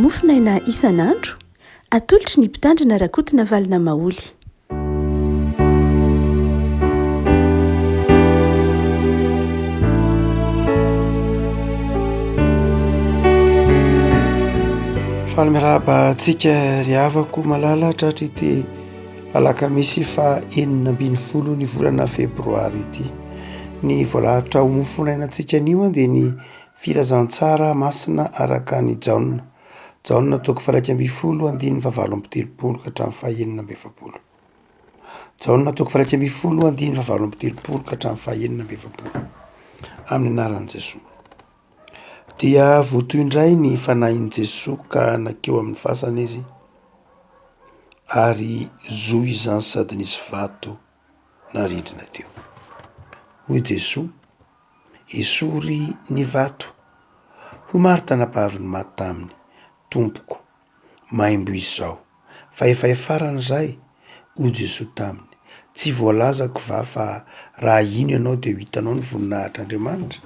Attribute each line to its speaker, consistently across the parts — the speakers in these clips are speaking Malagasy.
Speaker 1: mofinaina isan'andro atolotry ny mpitandrina rakotina valina maoly.
Speaker 2: Falimiraba antsika ry havako malala tratry ity alakamisy fa 9 ny volana febroary ity. Ny voalahatra ho mofonainantsika anio dia ny filazantsara masina araka ny jaona. Jaona toko 1 ka hatramin'ny 7. Jaona toko 1 ka hatramin'ny 7. Amin'ny anaran'i Jesosy. Dia votoindray ny fanahin'i Jesosy ka nakeo amin'ny fasana izy ary zohy izany sady nisy vato narindrina teo. Hoy Jesosy, esory ny vato. Ho Marta napahavy ny maty taminy, tompoko, maimbo izao. Fa efa efarana izay, hoy Jesosy taminy. Tsy voalazako fa raha ino ianao dia ho hitanao ny voninahitr'Andriamanitra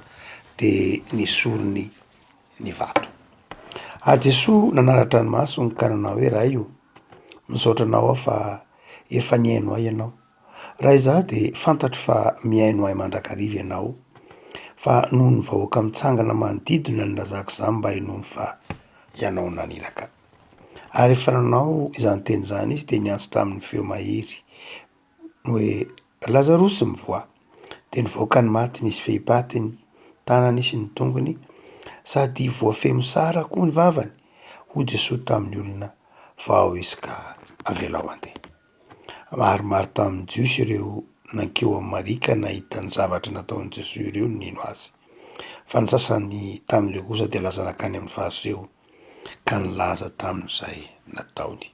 Speaker 2: dia nesoriny ny vato. Jesosy nanaratra ny masony ka nanao hoe raha io, misaotra anao aho fa efa niaino ahy ianao. Raha izaho dia fantatro fa miaino ahy mandrakariva ianao, fa noho ny vahoaka mitsangana manodidina ny lazako izany mba hinono fa ianao naniraka. Ary efa nanao izany teny izany izy dia niantso tamin'ny feo mahery hoe Lazarosy mivoa. Dia nivoaka ny maty, nisy fehipatiny, tanany sy ny tongony, sady voafemo sara koa ny vavany. Hoy Jesosy tamin'ny olona, vao izy ka avela ho andeha. Maromaro tamin'ny jiosy ireo nankeo amin'ny Marika nahita ny zavatra nataon'i Jesosy ireo nino azy. Fa ny sasany tamin'ireo kosa dia laza nakany amin'ny fariseho ka nilaza tamin'izay nataony.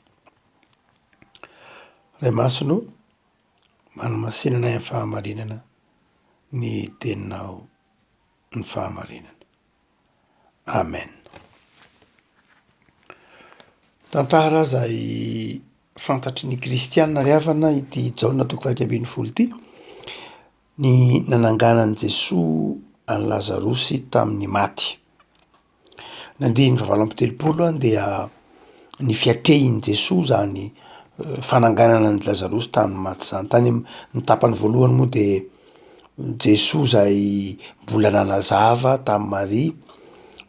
Speaker 2: Ray masino, manamasinana amin'ny fahamarinana, ny teninao ny fahamarinana. Amen. Tantara izay fantatry ny kristianina ry havana ity Jaona toko 1 ity, ny nananganan'i Jesosy any Lazarosy tamin'ny maty. Nandeha ny faha 70 dia ny fiatrehin'i Jesosy zany fananganana ny Lazarosy tamin'ny maty izany. Tany ny tapany voalohany moa dia Jesosy izay mbola nanazava tamin'ny Maria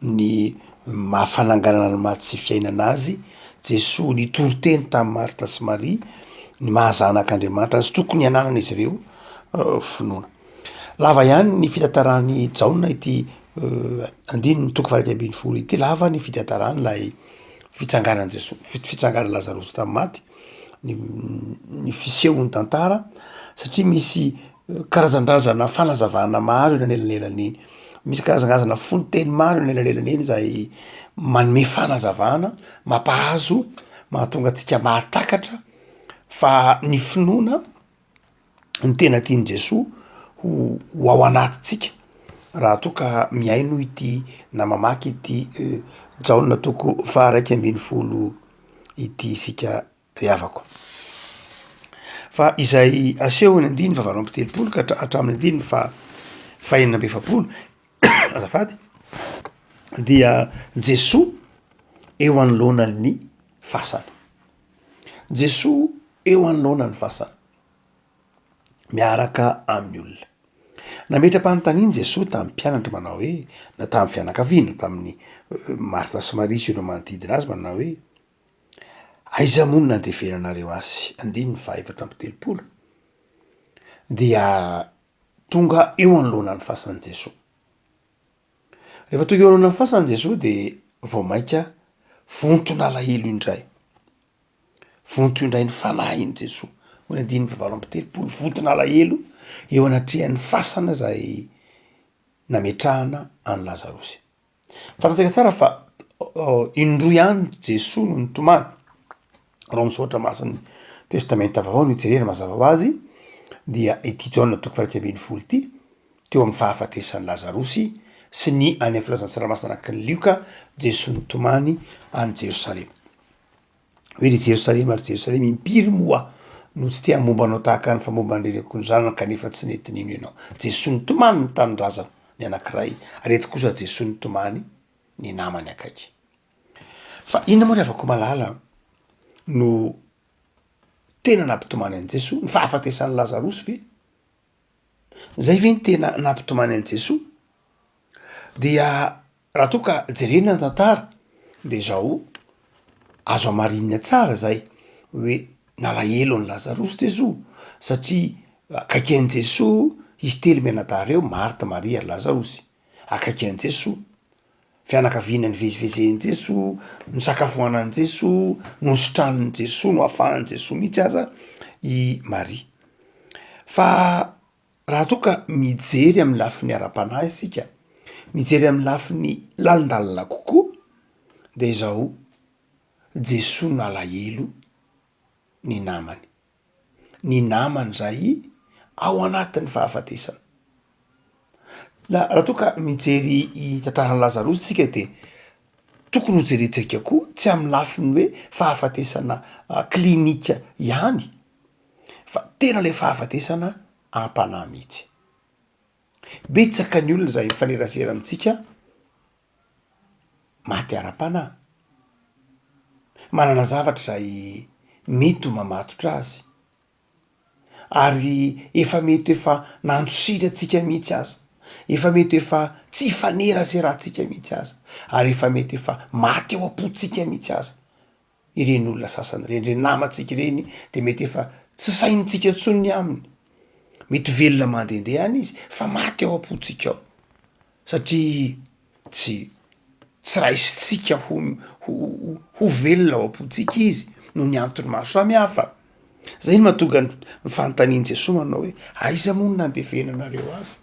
Speaker 2: ny mahafananganana ny maty sy fiainana azy. Jesosy nitoroteny tamin'ny Marta sy Maria ny mahazanak'Andriamanitra sy tokony hananana izy ireo finoana. Lava ihany ny fitantaran'ny Jaona ity 9 toko 1 ity, lava ny fitantarany ilay fitsanganan'i Jesosy, fitsanganan'i Lazarosy tamin'ny maty, ny fisehon'ny tantara, satria misy karazan-drazana fanazavana maro eny anelanelany eny. Misy karazan-drazana fonoteny maro eny anelanelany eny izay manome fanazavana, mampahazo, mahatonga antsika mahatakatra fa ny finoana ny tena tian'i Jesosy ho ao anatintsika raha toa ka miaino ity na mamaky ity Jaona toko 1 ity isika ry havako. Fa izay aseho ny 9 fa 7 ka hatramin'ny 9 fa 7 azafady, dia Jesosy eo anoloanan'ny fasana. Jesosy eo anoloanan'ny fasana miaraka amin'ny olona. Nametra-panontaniany Jesosy tamin'ny mpianatra manao hoe, na tamin'ny fianakaviana, tamin'ny Marta sy Maria sy ireo manodidina azy manao hoe, aiza moa no nandevenanareo azy? 9 fa 7. Dia tonga eo anoloanan'ny fasan'i Jesosy. Rehefa tonga eo anoloanan'ny fasan'i Jesosy dia vao mainka vontona alahelo indray. Vonto indray ny fanahin'i Jesosy. Hoy 9 fa 7, vontona alahelo eo anatrehan'ny fasana izay nametrahana any Lazarosy. Fantatsika tsara fa indroa ihany Jesosy no nitomany. Raha misaotra masin'ny testamenta vaovao no hijerena mazava ho azy, dia ity Jaona toko 1 ity, teo amin'ny fahafatesan'ny Lazarosy sy ny any amin'ny filazantsara-masina anakin'ny Lioka, Jesosy nitomany any Jerosalema. Hoe ry Jerosalema ary Jerosalema, impiry moa no tsy tia mombanao tahaka ny famomban'ireny zanany kanefa tsy nety nino ianao. Jesosy nitomany ny tanindrazana ny anankiray, ary eto kosa Jesosy nitomany ny namany akaiky. fa inona moa ry avako malala no tena nampitomany an' Jesosy ny fahafatesan'ny Lazarosy ve zay ve ny tena nampitomany an' Jesosy dia raha toa ka jerena ny tantara de zao azo amarinina tsara zay hoe nalahelo ny Lazarosy Jesosy satria akaiky an' Jesosy izy telo mianadahy reo Marta, Maria, Lazarosy akaiky an' Jesosy fianakaviana ny vezivezen'i Jesosy, no sakafoanan'i Jesosy, no sotran'ny Jesosy, no afahan'i Jesosy mihitsy aza i Maria. Fa raha toa ka mijery amin'ny lafiny ara-panahy isika, mijery amin'ny lafiny lalindalina kokoa de zao Jesosy nalahelo ny namany. Ny namany zay ao anatin'ny fahafatesana. Raha toa ka mijery i tantaran'ny Lazarosy tsika de tokony ho jerentsika koa tsy amin'ny lafiny hoe fahafatesana klinika ihany fa tena le fahafatesana am-panahy mihitsy. Betsaka ny olona zay mifanerasera amitsika maty ara-panahy, manana zavatra zay mety ho mamatotra azy ary efa mety efa nandrosira atsika mihitsy aza, efa mety efa tsy faneraseratsika mihitsy aza ary efa mety efa maty eo am-potsika mihitsy aza ireny olona sasany reny, reny namatsika reny de mety efa tsy saintsika tsony aminy, mety velona mandehandeha any izy fa maty ao am-potsika ao satria tsy raisitsika ho velona ao am-potsika izy no ny antony maro samihafa. Zay no mahatonga ny fanontanian' Jesosy manao hoe aiza moa no nandevenanareo azy,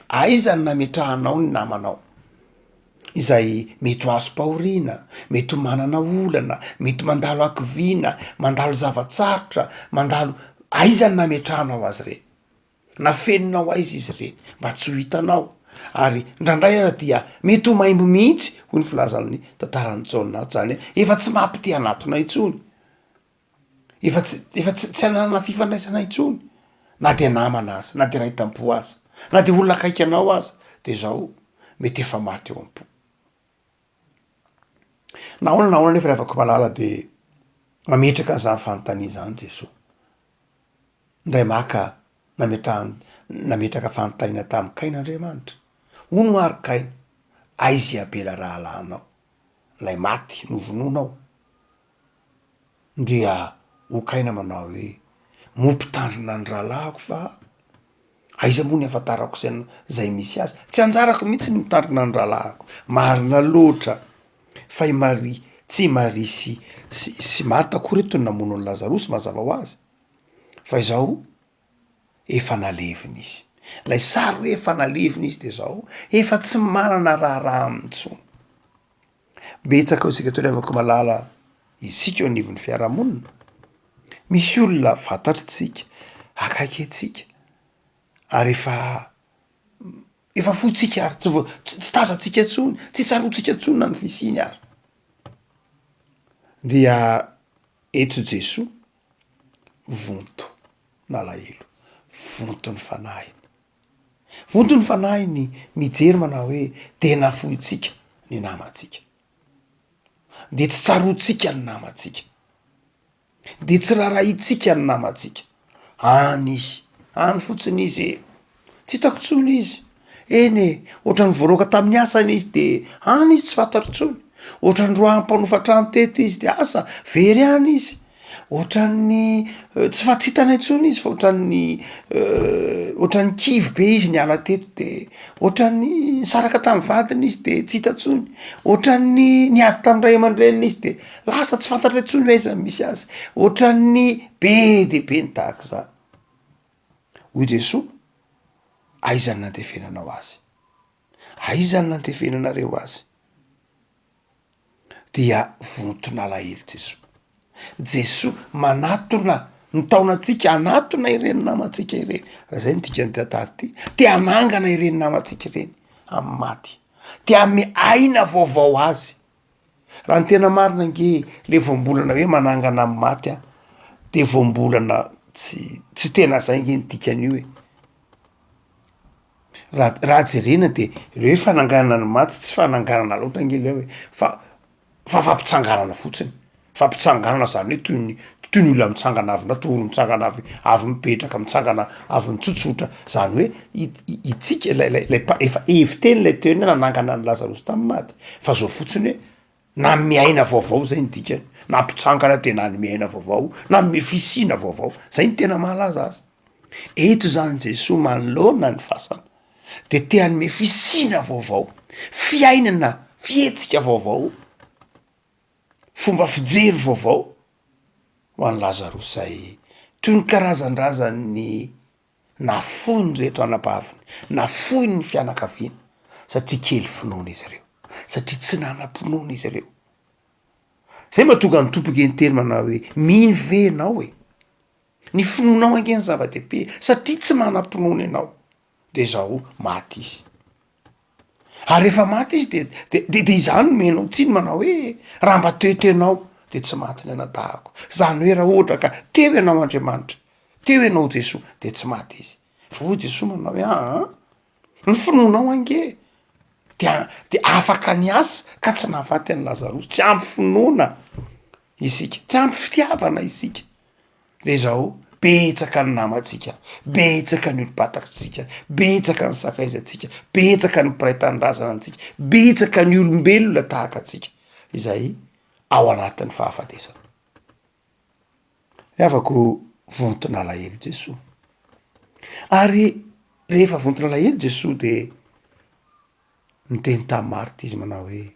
Speaker 2: aiza ny nametrahanao ny namanao izay mety ho azo pahoriana, mety ho manana olana, mety mandalo akoviana, mandalo zavatsarotra, mandalo aiza ny nametrahanao azy reny, nafeninao aiza izy reny mba tsy ho hitanao ary ndrandray aza dia mety ho maimbo mihitsy ho ny filazan'ny tantaran'ny Jaona zany efa tsy mampite anatona intsony, efa tsy ananana fifandraisana intsony na de namana azy, na de ray tampo azy, na de olona akaiky anao azy de zao mety efa maty eo am-po. Nahoana nefa rehefa ko malala de mametraka an'izany fanontania zany Jesosy. Ndray maka nametraka fanontaniana tamin'ny Kain'Andriamanitra. Hono ary Kaina, aiza iabela rahalanao, lay maty novononao. Dia ho Kaina manao hoe mompitandrina ny rahalahako fa aiza moa ny ahafantarako zay misy azy, tsy anjarako mihitsy ny mitandrina ny rahalahako, marina loatra fa i Maria, tsy Maria sy Marta koa reto ny namono ny Lazarosy mazava ho azy fa izao efa nalevina izy, lay sary hoe efa nalevina izy de zao efa tsy manana raha amintsony. Betsaka ho tsika toy rehefa malala isika eo anivon'ny fiarahamonina, misy olona fantatritsika akaiky antsika ary efa fotsika ary tsy tazatsika tsony, tsy tsarotsika tsony na ny fisiny ary dia eto Jesosy vonto nalahelo, vonto ny fanahiny, vonto ny fanahiny mijery manao hoe de nafoitsika ny namatsika, de tsy tsarotsika ny namatsika, de tsy raraitsika ny namatsika, any izy, any fotsiny izy tsy hitako tsony izy, eny ohatrany voaroka tamin'ny asany izy de any izy tsy fantatro tsony, ohatrany roaham-panofatrano teto izy de asa very any izy, ohatrany tsy fatsitana intsony izy fa ohatrany kivy be izy niala teto de ohatrany saraka tamin'ny vadiny izy de tsy hita tsony, ohatrany niady tamin'ny ray aman-dreniny izy de lasa tsy fantatra tsony hoe aiza misy azy, ohatrany be de be ny tahaka zany. Hoy Jesosy, aiza ny nandevenanao azy, aiza ny nandevenanareo azy, dia vonto nalahelo Jesosy. Jesosy manatona ny taonatsika, anatona ireny namatsika ireny, raha zay ny dikany tantara ty anangana ireny namatsika ireny amin'ny maty, ty ame aina vaovao azy. Raha ny tena marina nge le voambolana hoe manangana amin'ny maty de voambolana tsy tena zay nge ny dikany io e. Raha jerena de hoe fananganana ny maty tsy fananganana loatra nge le hoe fa fa fampitsanganana fotsiny, fampitsanganana zany hoe toy ny olona mitsangana avy natory mitsangana avy mipetraka mitsangana avy mitsotsotra zany hoe itsika efa eviteny lay teony nanangana ny Lazarosy tamy maty fa zao fotsiny hoe na miaina vaovao zay ny dikany, na mpitsangana de na ny miaina vaovao na me fisina vaovao, zay ny tena mahalaza azy. Eto zany Jesosy manoloana ny fasana de te hanome fisina vaovao, fiainana fietsika vaovao, fomba fijery vaovao ho an'ny Lazarosy zay toy ny karazan-drazany nafoy ny reto anabaviny, nafoy ny fianakaviana satria kely finoana izy ireo, satria tsy nanam-pinoana izy ireo. Zay mahatonga ny tompoky enteny manao hoe mino ve ianao e, ny finoanao ange ny zava-dehibe satria tsy manam-pinoana ianao de zao maty izy. Ary rehefa maty izy de izany menao tsiny manao hoe raha mba teotenao de tsy maty ny anadahako, zany hoe raha ohatra ka teo ianao Andriamanitra, teo ianao Jesosy de tsy maty izy. Fa hoy Jesosy manao hoe ny finoanao ange de afaka niasa ka tsy nahafaty an'ny Lazarosy, tsy ampy finoana isika, tsy ampy fitiavana isika. De zao betsaka ny namantsika, betsaka ny olo-patatritsika, betsaka ny sakaizatsika, betsaka ny mpiray tanindrazana antsika, betsaka ny olombelona tahaka atsika izay ao anatin'ny fahafatesana. Afako vontona alahelo Jesosy. Ary rehefa vontona alahelo Jesosy de niteny tamy Marta izy manao hoe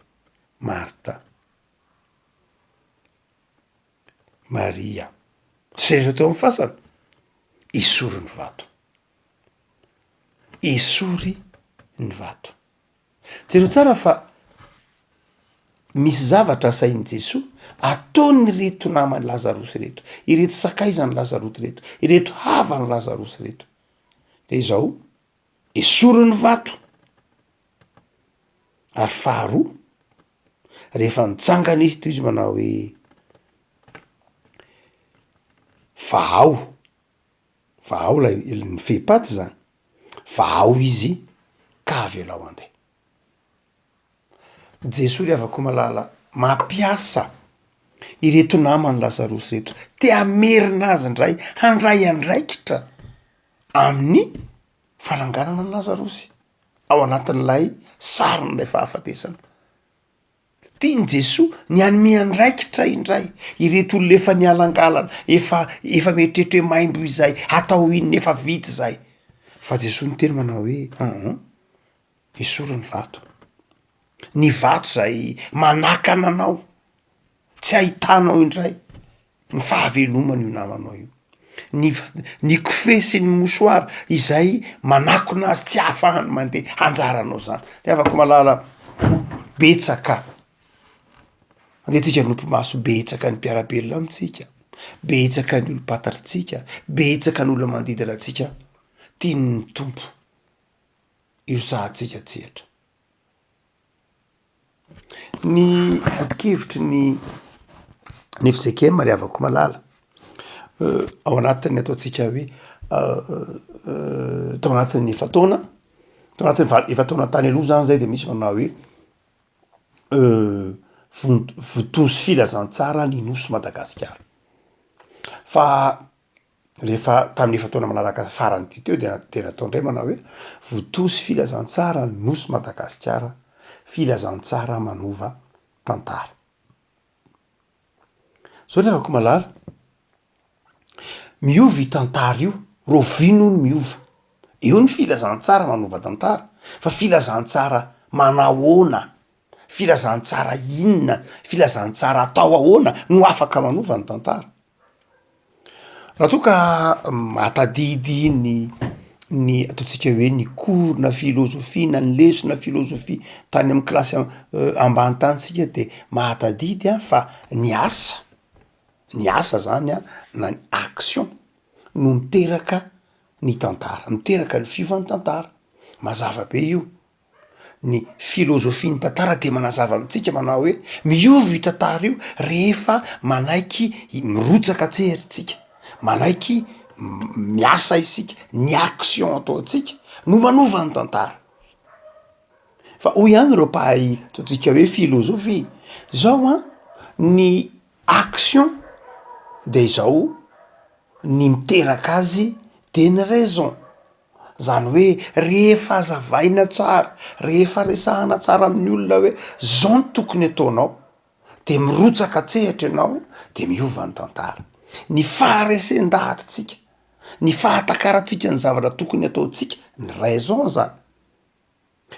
Speaker 2: Marta, Maria, zay rehetra teo amin'ny fasana, esory ny vato, esory ny vato. Jereo tsara fa misy zavatra sain'i Jesosy ataony reto namany Lazarosy reto, ireto sakaizany Lazarosy reto, ireto havany Lazarosy reto. De zao esory ny vato. Ary faharoa, rehefa nitsangana izy teo izy manao hoe vahao lay ny fehipaty zany, vahao izy ka avelao andeha. Jesosy afaka malala mampiasa ireto namany Lazarosy reto, te amerina azy indray, handray andraikitra amin'ny fananganana ny Lazarosy ao anatin'lay sarin'lay fahafatesana. Tiany Jesosy ny anome andraikitra indray ireto olona efa nialangalana, efa mieritreritra hoe maimbo izay, atao inona efa vita zay. Fa Jesosy ny teny manao hoe esory ny vato. Ny vato zay manakana anao, tsy ahitanao indray ny fahavelomana io namanao io. Ny kofehy sy ny mosoara izay manakona azy tsy ahafahany mandeha anjaranao zany. De afaka malala betsaka. Andehantsika nompo maso, betsaka ny mpiarabelona amitsika, betsaka ny olo-patatritsika, betsaka ny olona manodidina atsika, tiany tompo irzahantsika tsehatra. Ny voto-kevitry ny fizekemy mariavako malala ao anatin'ny ataotsika hoe tao anatin'ny efa-taona, tao anatin'ny efa-taona tany aloha zany zay de misy manao hoe votozy filazantsara ny nosy Madagasikara. Fa rehefa tamin'ny efa-taona manaraka farany ty teo de natao indray manao hoe votozy filazantsara ny nosy Madagasikara, filazantsara manova tantara. Zao le afaka malala miova i tantara io, rovino ny miova. Eo ny filazantsara manova tantara, fa filazantsara manahoana, filazantsara inona, filazantsara atao ahoana no afaka manova ny tantara. Raha toa ka matadidy ny ataotsika hoe ny korona filozofia, ny lesona filozofia tany amin'ny kilasy ambany tanysika de mahatadidy fa ny asa zany na ny action no miteraka ny tantara, miteraka ny fiovan'ny tantara. Mazava be io. Ny filozofia ny tantara de manazava amitsika manao hoe miova io tantara io rehefa manaiky mirotsaka tseherintsika, manaiky miasa isika, ny action ataotsika no manova ny tantara. Fa hoy ihany reo mpahay ataotsika hoe filozofia, zao a ny action de izao ny miteraka azy de ny raison, zany hoe rehefa azavaina tsara, rehefa resahana tsara amin'ny olona hoe zao no tokony ataonao de mirotsaka tsehatra ianao de miova ny tantara. Ny faharesen-dahatritsika, ny fahatakaratsika ny zavatra tokony ataotsika ny raison zany,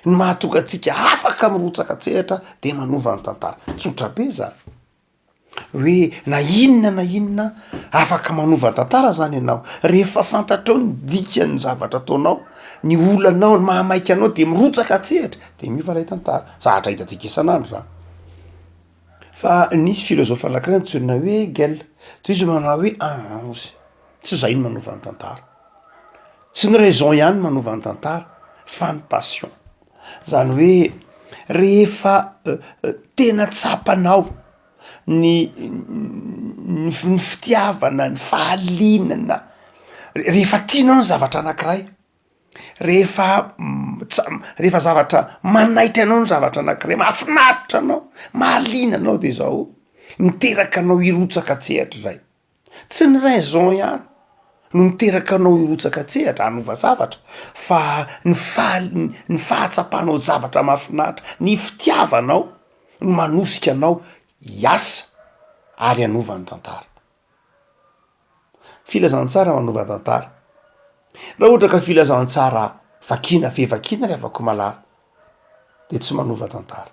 Speaker 2: ny mahatonga atsika afaka mirotsaka tsehatra de manova ny tantara. Tsotra be zany hoe na inona afaka manova tantara zany ianao rehefa fantatrao ny dikan'ny zavatra ataonao, ny olanao ny mahamaika anao de mirotsaka tsehatra de miova lay tantara. Zahatra hitantsika isan'andro zany. Fa nisy filozofa anankiray antsoina hoe Hegel, de izy manao hoe tsy zay no manova ny tantara, tsy ny raison ihany manova ny tantara fa ny passion. Zany hoe rehefa tena tsapanao ny fitiavana, ny fahalinana, rehefa tianao ny zavatra anankiray, rehefa zavatra manaitra anao ny zavatra anankiray, mahafinaritra anao, mahaliana anao de zao miteraka anao hirotsaka tsehatra zay. Tsy ny raison ihany no miteraka anao hirotsaka tsehatra hanova zavatra, fa ny fahatsapanao zavatra mahafinaritra, ny fitiavanao no manosika anao hiasa ary hanova ny tantara. Filazantsara manova tantara. Raha ohatra ka filazantsara vakina fevakina ry avako malala de tsy manova tantara.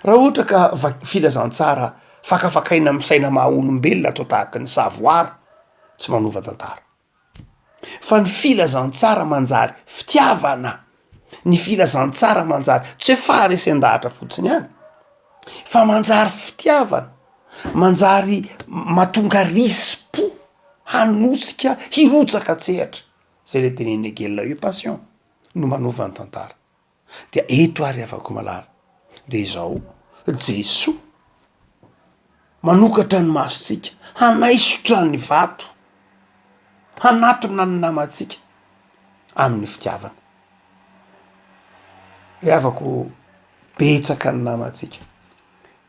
Speaker 2: Raha ohatra ka filazantsara fakafakaina amin'ny saina maha-olombelona atao tahaka ny savoir, tsy manova tantara. Fa ny filazantsara manjary fitiavana, ny filazantsara manjary tsy hoe faharesen-dahatra fotsiny ihany, fa manjary fitiavana, manjary mahatonga rispo hanosika hirotsaka tsehatra, zay le tenen'ny Hegel hoe passion no manova ny tantara. De eto ary afako malala de izao Jesoa manokatra ny masotsika hanaisotra ny vato, hanatona ny namantsika amin'ny fitiavana. Afako betsaka ny namantsika.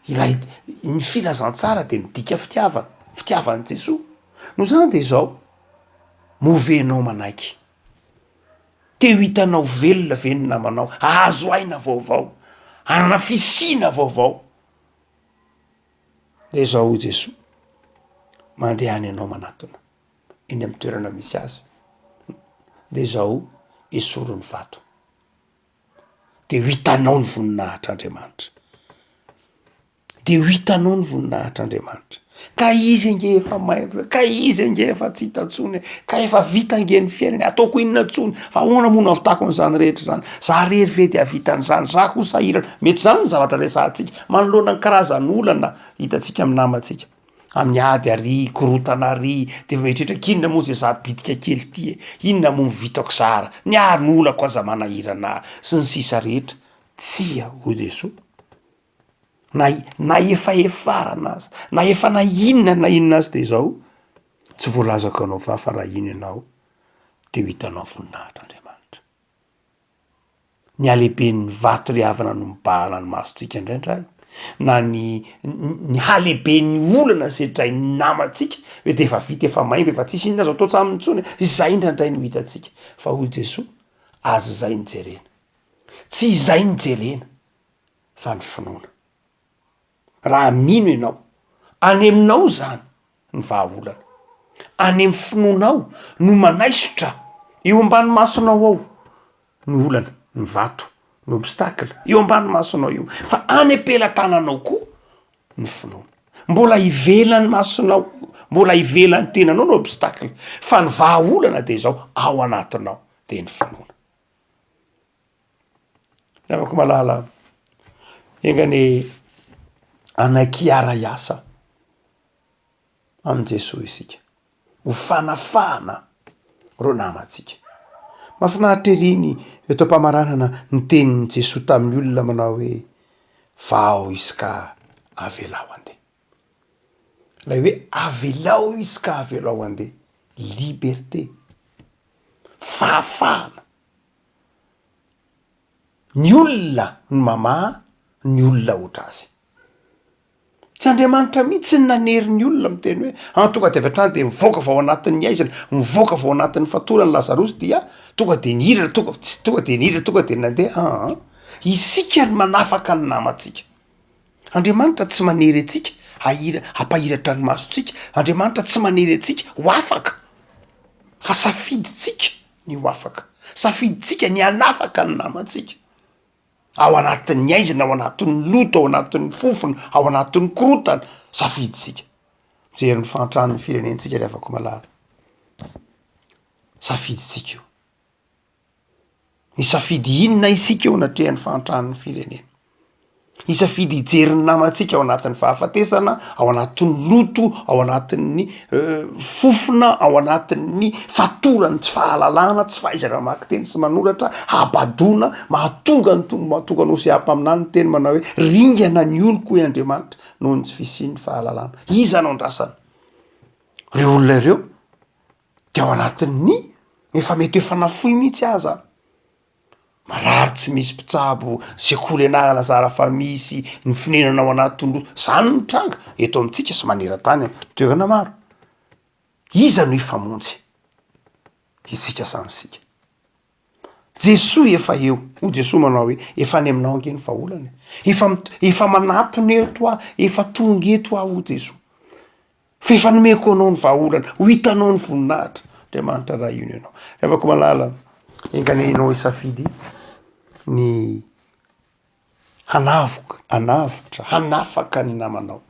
Speaker 2: Ilay ny filazantsara de midika fitiavana, fitiavan'i Jesoa. No zany de izao movenao manaiky, te ho hitanao velona ve ny namanao, azo aina vaovao, anana fisina vaovao. De izao Jesoa mandeha any anao manatona eny amin'ny toerana misy azy, de izao esorony vato, de ho hitanao ny voninahitr'Andriamanitra, de ho hitanao ny voninahitr'Andriamanitra. Ka izy nge efa maimbo, ka izy nge efa tsy hita ntsony, ka efa vita nge ny fiainana, ataoko inona ntsony, fa ahoana moa no ahavitako an'izany rehetra zany, za rery ve de havitan'izany, za ho sahirana. Mety zany ny zavatra resahantsika manoloana ny karazan'olana hitantsika amin'ny namantsika, amin'ny ady ary korotana ary de mieritreritra kinona moa zay za bitika kely ty, inona moa mivitako sara, niary ny olako aza manahirana sy ny sisa rehetra. Tsia ho Jesoa na efa efarana azy, na efa na inona azy de zao tsy voalazako anao fa raha ino ianao de ho hitanao voninahitr'Andriamanitra. Ny halehiben'ny vato ry havana no mibahana ny masotsika indraindray, na ny halehiben'ny olana setray ny namantsika hoe de efa vita, efa maimbo, efa tsisy inona azo atao tsaminy intsony, izay indraindray no hitantsika. Fa hoy Jesoa azy zay ny jerena, tsy izay ny jerena fa ny finoana. Raha mino ianao, any aminao zany ny vahaolana, any amin'ny finoanao no manaisotra eo ambany masonao ao ny olana, ny vato, ny obstacle eo ambany masonao eo, fa any ampelantananao koa ny finoana. Mbola ivelan'ny masonao, mbola ivelan'ny tenanao ny obstacle, fa ny vahaolana de zao ao anatinao de ny finoana. Afako malala engane anaiky ara-iasa amin' Jesoa isika, ho fanafahana ro namantsika. Mahafinaritra ery ny eto am-pamaranana ny tenin'ny Jesoa tamin'ny olona manao hoe vao izy ka avelao andeha. Lay hoe avelao izy ka avelao andeha, liberté, fahafahana. Ny olona ny mamaha, ny olona ohatr'azy. tsy Andriamanitra mihitsy ny nanery ny olona miteny hoe tonga de avy hatrany de mivoaka vao anatin'ny aizana, mivoaka vao anatin'ny fatorany Lazarosy dia tonga de nihirana tonga de nihirana tonga de nandeha. Isika ny manafaka ny namantsika. Andriamanitra tsy manery antsika hampahiratra ny masontsika. Andriamanitra tsy manery antsika ho afaka, fa safiditsika ny ho afaka, safiditsika ny hanafaka ny namantsika. Ao anatin'ny aizana, ao anatin'ny loto, ao anatin'ny fofona, ao anatin'ny korotana, safiditsika. Mijery ny fahantrahan'ny firenentsika le afaka malala. Safiditsika io. Isafidy inona isika eo natrehan'ny fahantrahan'ny firenena. Isafidy hijery ny namantsika ao anatin'ny fahafatesana, ao anatin'ny loto, ao anatin'ny fofona, ao anatin'ny fatorany tsy fahalalana, tsy fahaizana mamaky teny sy manoratra, habadona, mahatonga anao sy ampaminany ny teny manao hoe ringana ny oloko i Andriamanitra noho ny tsy fisian'ny fahalalana. Iza no andrasana? Reo olona ireo de ao anatin'ny efa mety efa nafoy mihitsy aza. Marary tsy misy mpitsabo, sekoly anahana zara fa misy ny finenana ao anaty tondroso. Zany ny tranga eto amintsika sy maneran-tany toerana maro. Iza no ifamonjy? Isika samy sika. Jesoa efa eo. Ho Jesoa manao hoe efa any aminao ange ny vaholany. Efa manatona eto efa tonga eto ho Jesoa. Fa efa nomeko anao ny vaholana, ho hitanao ny voninahitra. Andriamanitra raha io ianao. Afaka malala enganenao isafidy ny hanafaka ny namanao.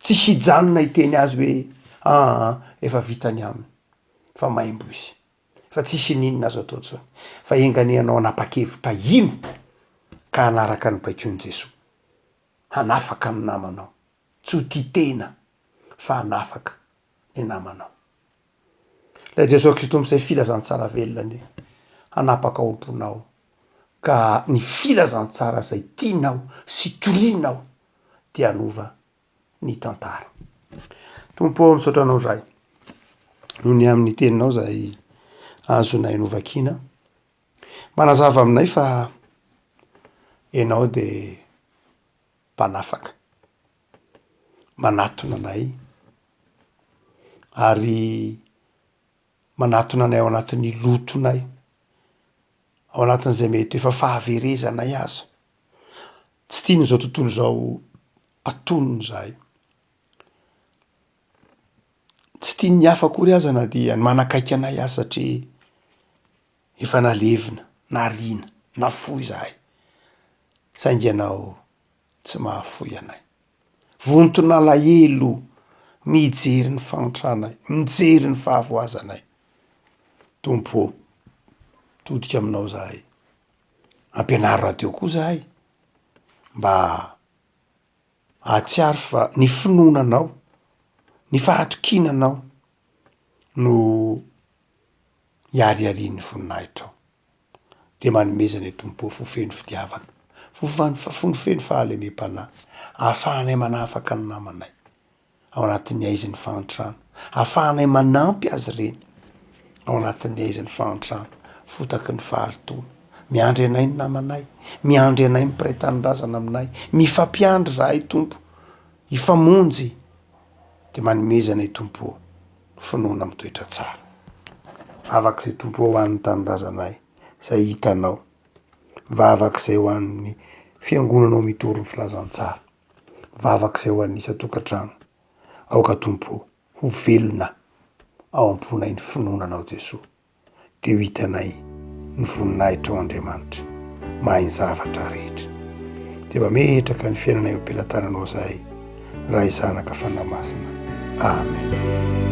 Speaker 2: Tsy hijanona hiteny azy hoe efa vitany aminy, fa maimbo izy, fa tsisy ninona azo atao tsony. Fa enganehanao hanapa-kevitra ino ka hanaraka ny baikon'i Jesoa. Hanafaka ny namanao, tsy ho titena fa hanafaka ny namanao. La Jesosy Kristy amin'izay filazantsara velona hanapaka ao am-ponao ka ny filazantsara zay tianao sy torianao dia hanova ny tantara. Tompo misaotranao zay noho ny amin'ny teninao zay azonay novakina, manazava aminay fa ianao de mpanafaka, manatona anay ary manatona anay ao anatin'ny lotonay, ao anatin'izay mety efa fahaverezanay aza. Tsy tiany zao tontolo zao atonony zahay. Tsy tiany ny hafa akory aza na dia manakaiky anay aza satria efa nalevina, nariana, nafoy zahay. Saingy ianao tsy mahafoy anay. Vontona alahelo mijery ny fagnotranay, mijery ny fahavoazanay. Tompo, todika aminao zahay. Ampianary radio koa zahay mba ahatsiaro fa ny finonanao, ny fahatokinanao no iariarian'ny voninahitrao. De manomezana Tompo fofeno fitiavana, fofeno fahalemem-panahy, ahafahanay manafaka ny namanay ao anatin'ny aizin'ny fahantrano, ahafahanay manampy azy reny ao anatin'ny aizin'ny fahantrano, fotaky ny faharitoana, miandry anay ny namanay, miandry anay mipiray tanindrazana aminay, mifampiandry zahay Tompo, ifamonjy, de manomezana i Tompo finoana mitoetra tsara. Avak'izay Tompo ho an'ny tanindrazanay zay hitanao, vavak'izay ho an'ny fiangonanao mitory ny filazantsara, vavak'izay ho an'ny isa-tokantrano, aoka Tompo ho velona ao am-ponay ny finonanao Jesoa, de ho hitanay ny voninahitra ao Andriamanitra, mahay ny zavatra rehetra. De mba metraka ny fiainanay ampelantananao zahay, raha izanaka fanahy masina. Amen.